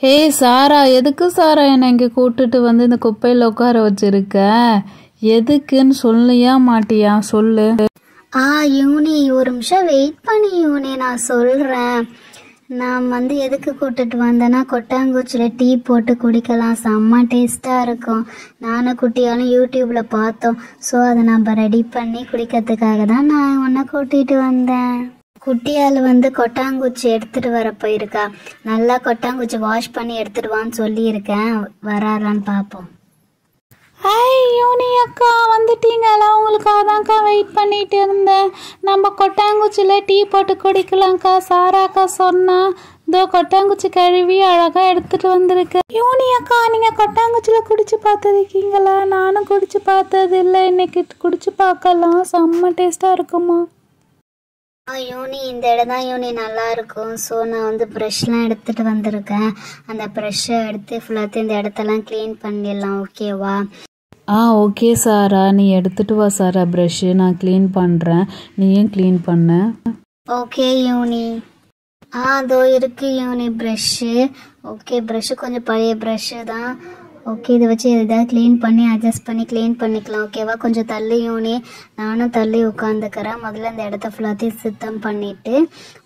ஏய் சாரா, எதுக்கு சாரா என்னை இங்கே கூட்டிட்டு வந்து இந்த குப்பையில் உட்கார வச்சிருக்க? எதுக்குன்னு சொல்லியா மாட்டியா? சொல்லு. யூனி ஒரு நிமிஷம் வெயிட் பண்ணி யூனி, நான் சொல்கிறேன். நான் எதுக்கு கூட்டிட்டு வந்தேன்னா, கொட்டாங்குச்சியில் டீ போட்டு குடிக்கலாம், செம்ம டேஸ்ட்டாக இருக்கும். நானும் குட்டியாலும் யூடியூப்பில் பார்த்தோம். ஸோ அதை நம்ம ரெடி பண்ணி குடிக்கிறதுக்காக தான் நான் உன்னை கூட்டிகிட்டு வந்தேன். குட்டியால் கொட்டாங்குச்சி எடுத்துகிட்டு வர போயிருக்கா. நல்லா கொட்டாங்குச்சி வாஷ் பண்ணி எடுத்துட்டு வான்னு சொல்லியிருக்கேன். வராரான்னு பார்ப்போம். யூனி அக்கா வந்துட்டீங்களா? உங்களுக்காக தான்க்கா வெயிட் பண்ணிட்டு இருந்தேன். நம்ம கொட்டாங்குச்சியில் டீ போட்டு குடிக்கலாம்க்கா. சாராக்கா சொன்னா இதோ கொட்டாங்குச்சி கழுவி அழகாக எடுத்துட்டு வந்திருக்கேன். யூனி அக்கா, நீங்கள் கொட்டாங்குச்சியில் குடிச்சு பார்த்துருக்கீங்களா? நானும் குடிச்சு பார்த்தது இல்லை. இன்னைக்கு குடிச்சு பார்க்கலாம், செம்ம டேஸ்ட்டாக இருக்குமா? யூனி இந்த இடம் தான் யூனி நல்லா இருக்கும். ஸோ நான் ப்ரஷ்லாம் எடுத்துகிட்டு வந்திருக்கேன். அந்த ப்ரஷ்ஷை எடுத்து ஃபுல்லாத்தையும் இந்த இடத்தெல்லாம் க்ளீன் பண்ணிடலாம். ஓகேவா? ஓகே சாரா, நீ எடுத்துட்டு வா சாரா ப்ரஷ்ஷு. நான் க்ளீன் பண்ணுறேன், நீயும் க்ளீன் பண்ண. ஓகே யூனி. அதோ இருக்கு யூனி ப்ரஷ்ஷு. ஓகே, ப்ரஷ்ஷு கொஞ்சம் பழைய ப்ரஷ்ஷு தான். ஓகே, இதை வச்சு எதாவது க்ளீன் பண்ணி அட்ஜஸ்ட் பண்ணி க்ளீன் பண்ணிக்கலாம். ஓகேவா? கொஞ்சம் தள்ளி யூனி, நானும் தள்ளி உட்காந்துக்கிறேன். முதல்ல இந்த இடத்த ஃபுல்லாத்தையும் சுத்தம் பண்ணிவிட்டு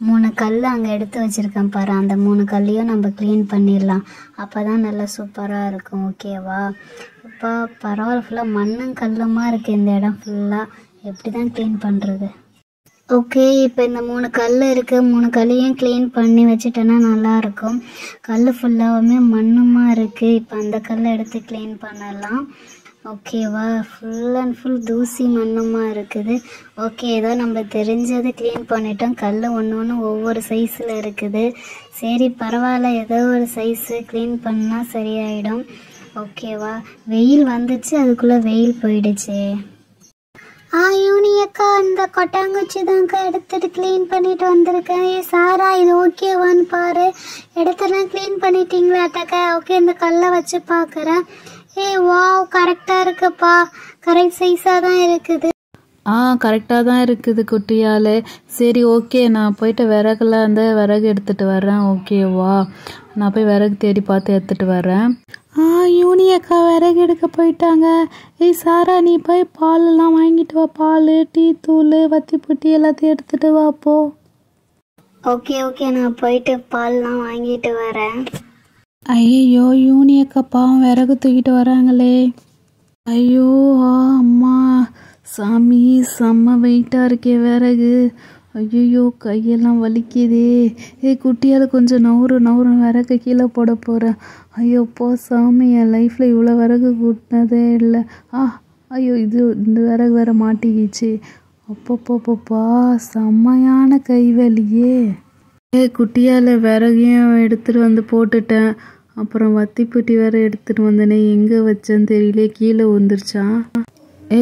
3 கல் அங்கே எடுத்து வச்சுருக்கேன் பாரு, அந்த 3 கல்லையும் நம்ம க்ளீன் பண்ணிடலாம். அப்போ தான் நல்லா சூப்பராக இருக்கும். ஓகேவா? இப்போ பரவாயில்ல, ஃபுல்லாக மண்ணும் கல்லுமா இருக்குது இந்த இடம் ஃபுல்லாக. எப்படி தான் க்ளீன் பண்ணுறது? ஓகே, இப்போ இந்த 3 கல் இருக்குது. 3 கல்லையும் க்ளீன் பண்ணி வச்சுட்டேன்னா நல்லாயிருக்கும். கல் ஃபுல்லாகவுமே மண்ணுமா இருக்குது. இப்போ அந்த கல்லை எடுத்து க்ளீன் பண்ணலாம். ஓகேவா? ஃபுல் அண்ட் ஃபுல் தூசி மண்ணுமா இருக்குது. ஓகே, ஏதோ நம்ம தெரிஞ்சதை க்ளீன் பண்ணிட்டோம். கல் ஒன்று ஒவ்வொரு சைஸில் இருக்குது. சரி பரவாயில்ல, ஏதோ ஒரு சைஸு க்ளீன் பண்ணால் சரியாயிடும். ஓகேவா? வெயில் வந்துச்சு, அதுக்குள்ளே வெயில் போயிடுச்சு. யூனி அக்கா, இந்த கொட்டாங்குச்சி தான்க்கா எடுத்துட்டு க்ளீன் பண்ணிட்டு வந்திருக்கேன். சாரா, இது ஓகேவான்னு பாரு. இடத்தெல்லாம் க்ளீன் பண்ணிட்டீங்களாட்டாக்கா? ஓகே, இந்த கல்லை வச்சு பார்க்குறேன். வாவ், கரெக்டாக இருக்குப்பா. கரெக்ட் சைஸாக தான் இருக்குது. கரெக்டாக தான் இருக்குது குட்டியால். சரி ஓகே, நான் போயிட்டு விறகுலாம் விறகு எடுத்துகிட்டு வரேன். ஓகேவா? நான் போய் விறகு தேடி பார்த்து எடுத்துகிட்டு வரேன். யூனி அக்கா விறகு எடுக்க போயிட்டாங்க. சாரா, நீ போய் பாலெல்லாம் வாங்கிட்டு வா. பால், டீ தூள், வத்திப்புட்டி எல்லாத்தையும் எடுத்துகிட்டு வா போ. ஓகே ஓகே, நான் போயிட்டு பால்லாம் வாங்கிட்டு வரேன். ஐயோ, யூனி அக்கா பாவம் விறகு தூக்கிட்டு வராங்களே. ஐயோ அம்மா சாமி, செம்ம வெயிட்டாக இருக்கே விறகு. ஐயோ, கையெல்லாம் வலிக்குதே. குட்டியால் கொஞ்சம் நவுறு விறகு கீழே போட போகிறேன். ஐயோப்போ சாமி, என் லைஃப்பில் இவ்வளோ விறகு கூட்டினதே இல்லை. ஐயோ, இந்த விறகு வேற மாட்டிக்கிச்சு. அப்பப்பப்பப்பா, செம்மையான கைவலியே. குட்டியால் விறகையும் எடுத்துகிட்டு போட்டுட்டேன். அப்புறம் வத்திப்புட்டி வேற எடுத்துகிட்டு வந்தேனே, எங்கே வச்சேன்னு தெரியல, கீழே விழுந்துருச்சான்.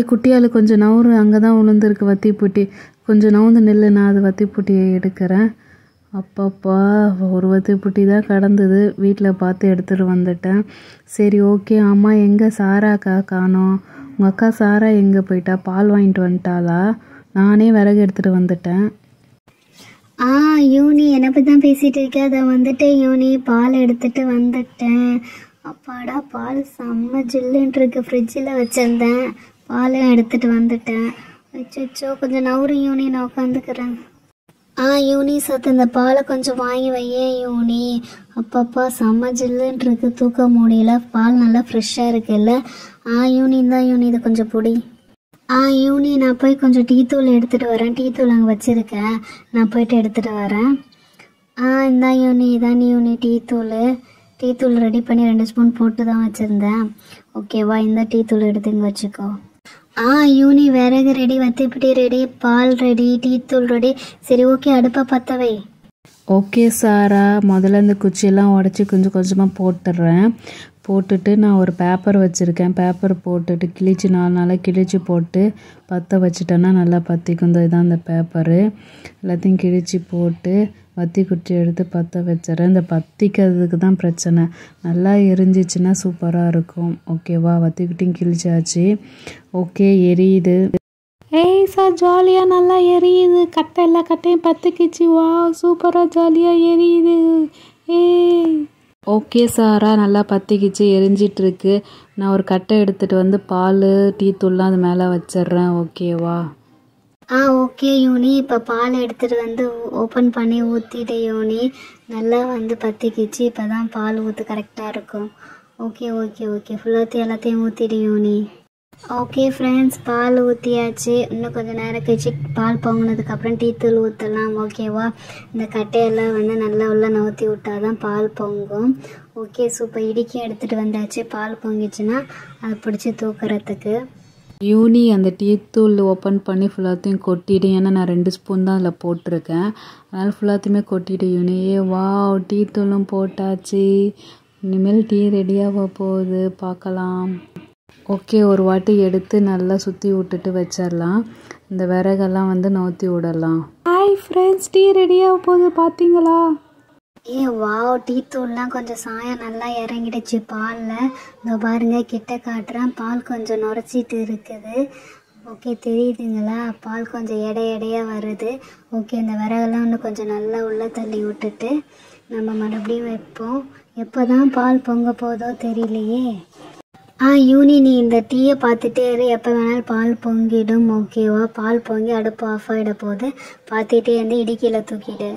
குட்டியால் கொஞ்சம் நவுறு, அங்கே தான் விழுந்துருக்கு வத்திப்புட்டி. கொஞ்சம் நவுந்து நெல்லு, நான் அது வத்திப்புட்டியை எடுக்கிறேன். அப்பப்பா, ஒரு வத்திப்புட்டி தான் கடந்தது. வீட்டில் பார்த்து எடுத்துகிட்டு வந்துட்டேன். சரி ஓகே. அம்மா எங்கே? சாரா அக்கா காணோம். உங்கள் அக்கா சாரா எங்கே போயிட்டா? பால் வாங்கிட்டு வந்துட்டாளா? நானே விறகு எடுத்துகிட்டு வந்துட்டேன். யூனி, என்னை பற்றி தான் பேசிகிட்டு இருக்கேன். அதை வந்துட்டேன் யூனி, பால் எடுத்துகிட்டு வந்துட்டேன். அப்பாடா, பால் செம்ம ஜில்லுன்ட்டு இருக்கு. ஃப்ரிட்ஜில் வச்சுருந்தேன், பாலும் எடுத்துகிட்டு வந்துட்டேன். அச்சோ, கொஞ்சம் நவுறு யூனி, நான் உட்காந்துக்கிறேன். யூனி, சத்து இந்த பாலை கொஞ்சம் வாங்கி வையேன் யூனி. அப்பப்பா, செம்ம ஜில்லுன்ட்டு இருக்கு, தூக்க முடியல. பால் நல்லா ஃப்ரெஷ்ஷாக இருக்குல்ல? யூனி தான் யூனி, இது கொஞ்சம் பொடி. யூனி, நான் போய் கொஞ்சம் டீ தூள் எடுத்துகிட்டு வரேன். டீ தூள் அங்கே வச்சுருக்கேன், நான் போயிட்டு எடுத்துகிட்டு வரேன். இந்தா யூனி, இதான் யூனி டீ தூள் ரெடி பண்ணி 2 ஸ்பூன் போட்டு தான் வச்சுருந்தேன். ஓகேவா? இந்த டீ தூள் எடுத்து இங்கே வச்சுக்கோ. யூனி, விறகு ரெடி, வத்திப்புட்டி ரெடி, பால் ரெடி, டீ தூள் ரெடி. சரி ஓகே, அடுப்பை பற்ற வை. ஓகே சாரா, முதல்ல இந்த குச்சியெல்லாம் உடச்சி கொஞ்சம் கொஞ்சமாக போட்டுடுறேன். போட்டுட்டு நான் ஒரு பேப்பர் வச்சுருக்கேன். பேப்பர் போட்டுட்டு கிழிச்சு 4 நாளாக கிழிச்சு போட்டு பற்ற வச்சுட்டேன்னா நல்லா பற்றிக்கும். இதான் அந்த பேப்பரு. எல்லாத்தையும் கிழிச்சு போட்டு வத்தி குச்சி எடுத்து பற்ற வச்சிடறேன். இந்த பற்றிக்கிறதுக்கு தான் பிரச்சனை. நல்லா எரிஞ்சிச்சுன்னா சூப்பராக இருக்கும். ஓகேவா? வத்தி குட்டியும் கிழிச்சாச்சு. ஓகே, எரியுது. சார், ஜாலியாக நல்லா எரியுது. எல்லா கட்டையும் பற்றிக்கிச்சு. வா, சூப்பராக ஜாலியாக எரியுது. ஓகே சாரா, நல்லா பற்றிக்கிச்சு, எரிஞ்சிட்ருக்கு. நான் ஒரு கட்டை எடுத்துகிட்டு வந்து பால் டீ தூள்லாம் அது மேலே வச்சிட்றேன். ஓகேவா? ஓகே யூனி. இப்போ பால் எடுத்துகிட்டு வந்து ஓப்பன் பண்ணி ஊற்றிட்டேன் யூனி. நல்லா வந்து பற்றிக்கிச்சு. இப்போ தான் பால் ஊற்று கரெக்டாக இருக்கும். ஓகே ஓகே ஓகே ஃபுல்லாக எல்லாத்தையும் ஊற்றிடு யூனி. ஓகே ஃப்ரெண்ட்ஸ், பால் ஊற்றியாச்சு. இன்னும் கொஞ்சம் நேரம் கழிச்சு பால் பொங்கினதுக்கப்புறம் டீ தூள் ஊற்றலாம். ஓகேவா? இந்த கட்டையெல்லாம் வந்து நல்லா உள்ள நவுத்தி விட்டால் தான் பால் பொங்கும். Okay super. இடிக்கி எடுத்துகிட்டு வந்தாச்சு. பால் பொங்கிச்சுன்னா அதை பிடிச்சி தூக்குறதுக்கு. யூனி, அந்த டீ தூள் ஓப்பன் பண்ணி ஃபுல்லாத்தையும் கொட்டிடு. ஏன்னா நான் 2 ஸ்பூன் தான் அதில் போட்டிருக்கேன். அதனால் ஃபுல்லாத்தையுமே கொட்டிடு யூனி. வாவ், டீ தூளும் போட்டாச்சு. இனிமேல் டீ ரெடியாக போகுது, பார்க்கலாம். ஓகே, ஒரு வாட்டி எடுத்து நல்லா சுற்றி விட்டுட்டு வச்சிடலாம். இந்த விறகெல்லாம் வந்து நவுத்தி விடலாம். ஹாய் ஃப்ரெண்ட்ஸ், டீ ரெடியாக போகுது, பார்த்தீங்களா? வாவ், டீ தூள்லாம் கொஞ்சம் சாயம் நல்லா இறங்கிடுச்சு பாலில். இங்கே பாருங்க, கிட்ட காட்டுறேன். பால் கொஞ்சம் நுரைச்சிட்டு இருக்குது. ஓகே, தெரியுதுங்களா? பால் கொஞ்சம் எடையாக வருது. ஓகே, இந்த விறகெல்லாம் இன்னும் கொஞ்சம் நல்லா உள்ளே தள்ளி விட்டுட்டு நம்ம மறுபடியும் வைப்போம். எப்போ தான் பால் பொங்க போதோ தெரியலையே. யூனி, நீ இந்த டீயை பார்த்துட்டே இரு. எப்போ வேணாலும் பால் பொங்கிடும். ஓகேவா? பால் பொங்கி அடுப்பு ஆஃப் ஆகிட போது பார்த்துட்டே இருந்து இடிக்கீழே தூக்கிடு.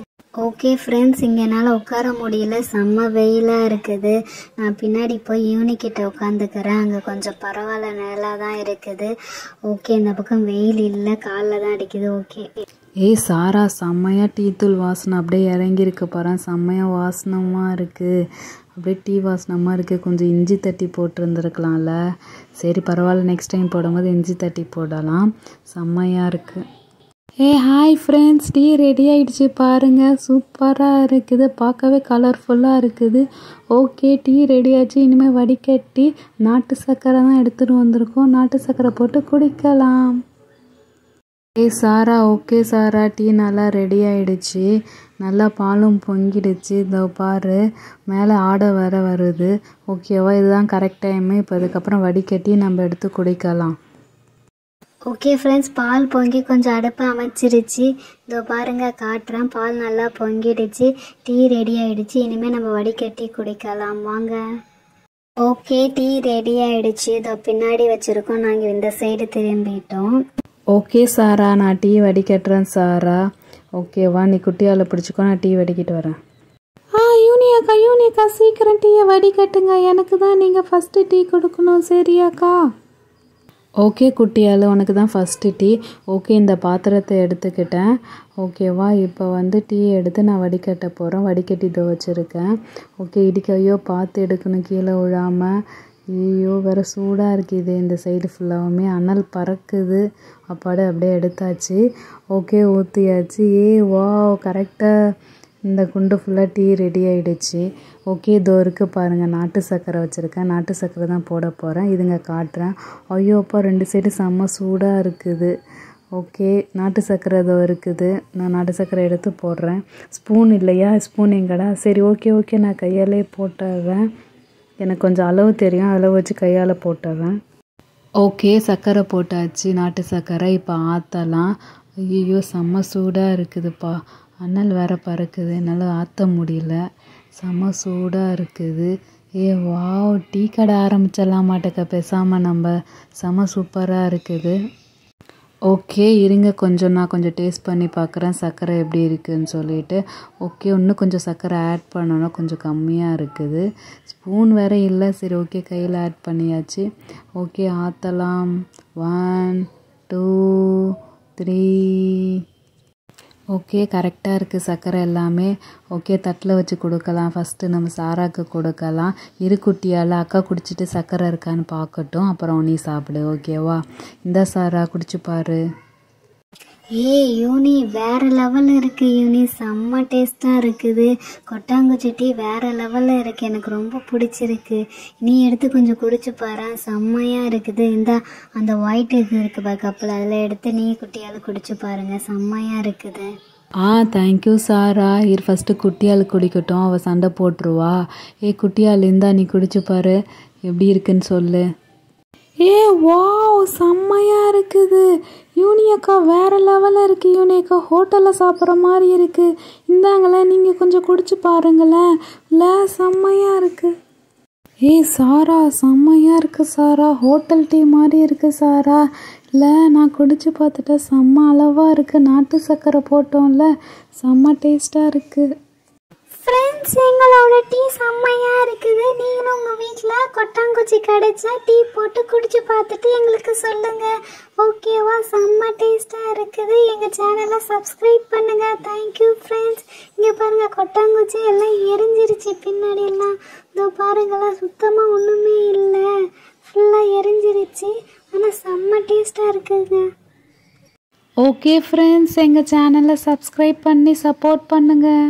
ஓகே ஃப்ரெண்ட்ஸ், இங்கே என்னால் உட்கார முடியல, செம்ம வெயிலாக இருக்குது. நான் பின்னாடி போய் யூனிக்கிட்ட உட்காந்துக்கிறேன். அங்கே கொஞ்சம் பரவாயில்ல, நல்லா தான் இருக்குது. ஓகே, இந்த பக்கம் வெயில் இல்லை, காலில் தான் அடிக்குது. ஓகே. சாரா, செம்மையாக டீ தூள் வாசனை அப்படியே இறங்கியிருக்கு பாரு. செம்மையாக வாசனமாக இருக்குது, அப்படியே டீ வாசனமாக இருக்குது. கொஞ்சம் இஞ்சி தட்டி போட்டிருந்துருக்கலாம்ல. சரி பரவாயில்ல, நெக்ஸ்ட் டைம் போடும்போது இஞ்சி தட்டி போடலாம். செம்மையாக இருக்குது. ஹாய் ஃப்ரெண்ட்ஸ், டீ ரெடி ஆகிடுச்சு பாருங்கள். சூப்பராக இருக்குது, பார்க்கவே கலர்ஃபுல்லாக இருக்குது. ஓகே, டீ ரெடி ஆச்சு. இனிமேல் வடிகட்டி நாட்டு சர்க்கரை தான் எடுத்துகிட்டு வந்திருக்கோம். நாட்டு சர்க்கரை போட்டு குடிக்கலாம். சாரா, ஓகே சாரா, டீ நல்லா ரெடி ஆகிடுச்சு. நல்லா பாலும் பொங்கிடுச்சு. இதோ பாரு, மேலே ஆடை வர வருது. ஓகேவா? இதுதான் கரெக்ட் டைமு. இப்போ இதுக்கப்புறம் வடிகட்டி நம்ம எடுத்து குடிக்கலாம். ஓகே ஃப்ரெண்ட்ஸ், பால் பொங்கி கொஞ்சம் அடுப்பை அமைச்சிருச்சு. இதோ பாருங்க, காட்டுறேன். பால் நல்லா பொங்கிடுச்சு. டீ ரெடி ஆகிடுச்சு. இனிமேல் நம்ம வடிகட்டி குடிக்கலாம், வாங்க. ஓகே, டீ ரெடி ஆகிடுச்சு. இதோ பின்னாடி வச்சுருக்கோம். நாங்கள் இந்த சைடு திரும்பிட்டோம். ஓகே சாரா, நான் டீ வடிகட்டுறேன் சாரா. ஓகேவா? நீ குட்டியால் பிடிச்சிக்கோ, நான் டீ வடிக்கிட்டு வரேன். யூனியக்கா சீக்கிரம் டீயை வடிகட்டுங்க. எனக்கு தான் நீங்கள் ஃபஸ்ட்டு டீ கொடுக்கணும், சரியாக்கா? ஓகே குட்டியால், உனக்கு தான் ஃபஸ்ட்டு டீ. ஓகே, இந்த பாத்திரத்தை எடுத்துக்கிட்டேன். ஓகேவா? இப்போ வந்து டீ எடுத்து நான் வடிகட்ட போகிறேன். வடிகட்டி வச்சுருக்கேன். ஓகே, இடிக்கையோ பார்த்து எடுக்கணும், கீழே விழாமல். ஐயோ, வேறு சூடாக இருக்குது. இந்த சைடு ஃபுல்லாகவுமே அனல் பறக்குது. அப்பாடு அப்படியே எடுத்தாச்சு. ஓகே, ஊற்றியாச்சு. வா, கரெக்டாக இந்த குண்டு ஃபுல்லாக டீ ரெடி ஆகிடுச்சு. ஓகே, இதோ இருக்குது பாருங்கள், நாட்டு சர்க்கரை வச்சுருக்கேன். நாட்டு சர்க்கரை தான் போட போகிறேன். இதுங்க காட்டுறேன். ஐயோ அப்பா, 2 சைடு செம்ம சூடாக இருக்குது. ஓகே, நாட்டு சர்க்கரை இதோ இருக்குது. நான் நாட்டு சர்க்கரை எடுத்து போடுறேன். ஸ்பூன் இல்லையா? ஸ்பூன் எங்கடா? சரி, ஓகே, நான் கையாலே போட்டுறேன். எனக்கு கொஞ்சம் அளவு தெரியும், அளவு வச்சு கையால் போட்டுறேன். ஓகே, சர்க்கரை போட்டாச்சு, நாட்டு சர்க்கரை. இப்போ ஆற்றலாம். ஐயோ, செம்ம சூடாக இருக்குதுப்பா. அனல் வேற பறக்குது, என்னால் ஆற்ற முடியல. செம்ம சூடாக இருக்குது. வாவ், டீ கடை ஆரம்பிச்சிடலாம் மாட்டேக்க பேசாமல் நம்ம. செம்ம சூப்பராக இருக்குது. ஓகே, இருங்க கொஞ்சம், நான் கொஞ்சம் டேஸ்ட் பண்ணி பார்க்குறேன் சர்க்கரை எப்படி இருக்குதுன்னு சொல்லிட்டு. ஓகே, இன்னும் கொஞ்சம் சர்க்கரை ஆட் பண்ணணும், கொஞ்சம் கம்மியாக இருக்குது. ஸ்பூன் வேறு இல்லை. சரி, ஓகே, கையில் ஆட் பண்ணியாச்சு. ஓகே, ஆற்றலாம். 1 2 3. ஓகே, கரெக்டாக இருக்குது சர்க்கரை எல்லாமே. ஓகே, தட்டில் வச்சு கொடுக்கலாம். ஃபஸ்ட்டு நம்ம சாராக்கு கொடுக்கலாம். குட்டியால் அக்கா குடிச்சிட்டு சர்க்கரை இருக்கான்னு பார்க்கட்டும், அப்புறம் நீ சாப்பிடு. ஓகேவா? இந்த சாரா குடிச்சு பாரு. யூனி, வேற லெவலில் இருக்கு யூனி. செம்ம டேஸ்ட்டாக இருக்குது. கொட்டாங்குச்சி டீ வேற லெவலில் இருக்குது. எனக்கு ரொம்ப பிடிச்சிருக்கு. நீ எடுத்து கொஞ்சம் குடிச்சு பாரு, செம்மையாக இருக்குது. இந்த அந்த ஒயிட் இது இருக்குது பாரு கப்பில், அதில் எடுத்து நீ குட்டியால் குடிச்சு பாருங்க, செம்மையாக இருக்குது. தேங்க்யூ சாரா. ஃபஸ்ட்டு குட்டியால் குடிக்கட்டும், அவள் சண்டை போட்டுருவா. குட்டியால் இருந்தா நீ குடிச்சு பாரு, எப்படி இருக்குன்னு சொல்லு. வாவ், செம்மையாக இருக்குது. யூனி அக்கா வேறு லெவலில் இருக்குது யூனி அக்கா, ஹோட்டலில் சாப்பிட்ற மாதிரி இருக்குது. இந்தாங்களேன், நீங்கள் கொஞ்சம் குடிச்சு பாருங்களேன். இல்லை செம்மையாக இருக்குது. ஏய் சாரா, செம்மையாக இருக்குது சாரா, ஹோட்டல் டீ மாதிரி இருக்குது சாரா. இல்லை நான் குடிச்சு பார்த்துட்டேன், செம்ம அளவாக இருக்குது. நாட்டு சர்க்கரை போட்டோம்ல, செம்ம டேஸ்ட்டாக இருக்குது. ஃப்ரெண்ட்ஸ், எங்களோட டீ செம்மையாக இருக்குது. நீங்களும் உங்கள் வீட்டில் கொட்டாங்குச்சி கிடைச்சா டீ போட்டு குடிச்சு பார்த்துட்டு எங்களுக்கு சொல்லுங்கள். ஓகேவா? செம்ம டேஸ்ட்டாக இருக்குது. எங்கள் சேனலை சப்ஸ்கிரைப் பண்ணுங்கள். Thank you friends. இங்கே பாருங்கள், கொட்டாங்குச்சி எல்லாம் எரிஞ்சிருச்சு பின்னாடி எல்லாம். இதோ பாருங்களேன், சுத்தமாக ஒன்றுமே இல்லை, ஃபுல்லாக எரிஞ்சிருச்சு. ஆனால் செம்ம டேஸ்ட்டாக இருக்குதுங்க. ஓகே ஃப்ரெண்ட்ஸ், எங்கள் சேனலை சப்ஸ்கிரைப் பண்ணி சப்போர்ட் பண்ணுங்கள்.